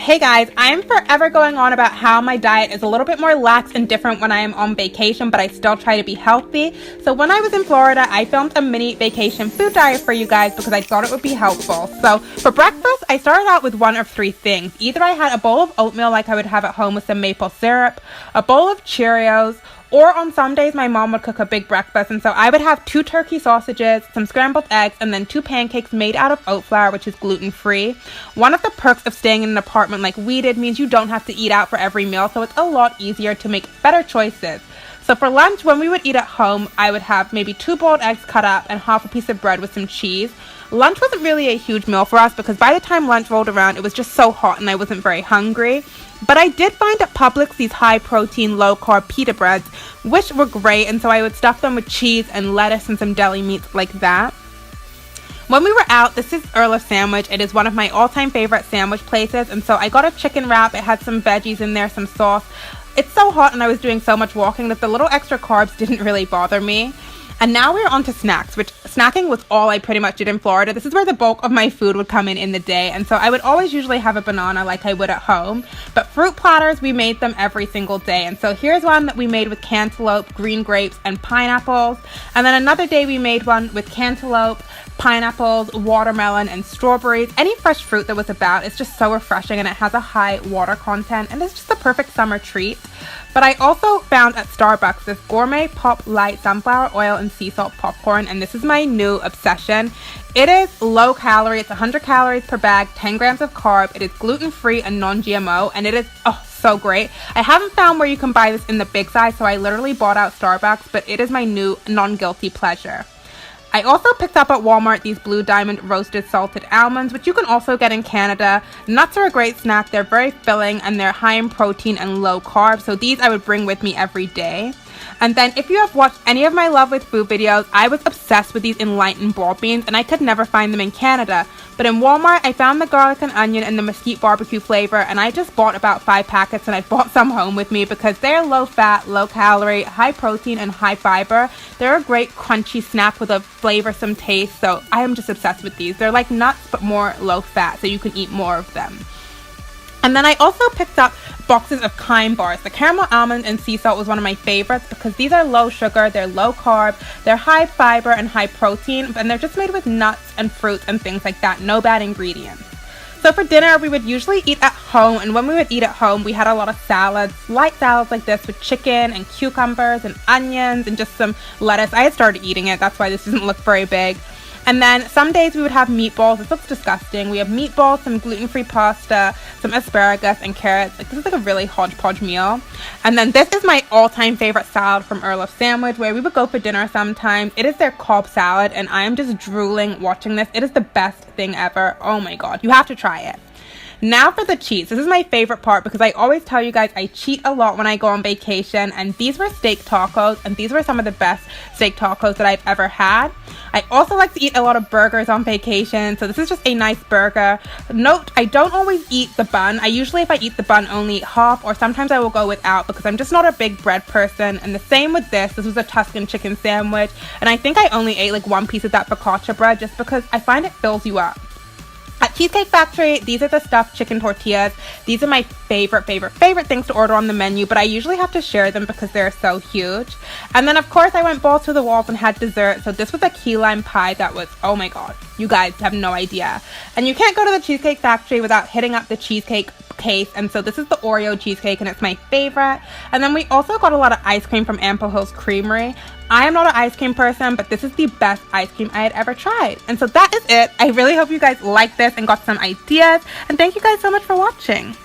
Hey guys, I am forever going on about how my diet is a little bit more lax and different when I am on vacation, but I still try to be healthy. So when I was in Florida, I filmed a mini vacation food diet for you guys because I thought it would be helpful. So for breakfast, I started out with one of three things. Either I had a bowl of oatmeal like I would have at home with some maple syrup, a bowl of Cheerios, or on some days, my mom would cook a big breakfast, and so I would have 2 turkey sausages, some scrambled eggs, and then 2 pancakes made out of oat flour, which is gluten-free. One of the perks of staying in an apartment like we did means you don't have to eat out for every meal, so it's a lot easier to make better choices. So for lunch, when we would eat at home, I would have maybe 2 boiled eggs cut up and half a piece of bread with some cheese. Lunch wasn't really a huge meal for us because by the time lunch rolled around, it was just so hot and I wasn't very hungry. But I did find at Publix these high-protein, low-carb pita breads, which were great, and so I would stuff them with cheese and lettuce and some deli meats like that. When we were out, this is Earl Sandwich. It is one of my all-time favorite sandwich places, and so I got a chicken wrap. It had some veggies in there, some sauce. It's so hot and I was doing so much walking that the little extra carbs didn't really bother me. And now we're on to snacks, which snacking was all I pretty much did in Florida. This is where the bulk of my food would come in the day. And so I would always usually have a banana like I would at home. But fruit platters, we made them every single day. And so here's one that we made with cantaloupe, green grapes, and pineapples. And then another day we made one with cantaloupe, pineapples, watermelon, and strawberries. Any fresh fruit that was about. It's just so refreshing and it has a high water content. And it's just the perfect summer treat. But I also found at Starbucks this gourmet pop light sunflower oil and sea salt popcorn, and this is my new obsession. It is low calorie, it's 100 calories per bag, 10 grams of carb, it is gluten-free and non-GMO, and it is so great. I haven't found where you can buy this in the big size, so I literally bought out Starbucks, but it is my new non-guilty pleasure. I also picked up at Walmart these Blue Diamond roasted salted almonds, which you can also get in Canada. Nuts are a great snack. They're very filling and they're high in protein and low carb. So these I would bring with me every day. And then if you have watched any of my Love with Food videos, I was obsessed with these enlightened ball beans and I could never find them in Canada. But in Walmart, I found the garlic and onion and the mesquite barbecue flavor, and I just bought about 5 packets and I brought some home with me because they're low fat, low calorie, high protein, and high fiber. They're a great crunchy snack with a flavorsome taste, so I am just obsessed with these. They're like nuts but more low fat, so you can eat more of them. And then I also picked up boxes of Kind bars. The caramel almond and sea salt was one of my favorites because these are low sugar, they're low carb, they're high fiber and high protein, and they're just made with nuts and fruits and things like that. No bad ingredients. So for dinner, we would usually eat at home, and when we would eat at home, we had a lot of salads, light salads like this with chicken and cucumbers and onions and just some lettuce. I had started eating it, that's why this doesn't look very big. And then some days we would have meatballs. This looks disgusting. We have meatballs, some gluten-free pasta, some asparagus, and carrots. Like, this is like a really hodgepodge meal. And then this is my all-time favorite salad from Earl Sandwich, where we would go for dinner sometimes. It is their Cobb salad, and I am just drooling watching this. It is the best thing ever. Oh my god, you have to try it. Now for the cheats. This is my favorite part because I always tell you guys I cheat a lot when I go on vacation, and these were steak tacos, and these were some of the best steak tacos that I've ever had. I also like to eat a lot of burgers on vacation, so this is just a nice burger. Note, I don't always eat the bun. I usually, if I eat the bun, only eat half, or sometimes I will go without because I'm just not a big bread person. And the same with this. This was a Tuscan chicken sandwich, and I think I only ate like 1 piece of that focaccia bread just because I find it fills you up. At Cheesecake Factory, these are the stuffed chicken tortillas. These are my favorite things to order on the menu, but I usually have to share them because they're so huge. And then, of course, I went balls to the walls and had dessert. So this was a key lime pie that was, oh my god, you guys have no idea. And you can't go to the Cheesecake Factory without hitting up the cheesecake case, and so this is the Oreo cheesecake and it's my favorite. And then we also got a lot of ice cream from Ample Hills Creamery. I am not an ice cream person, but this is the best ice cream I had ever tried. And so that is it. I really hope you guys liked this and got some ideas, and thank you guys so much for watching.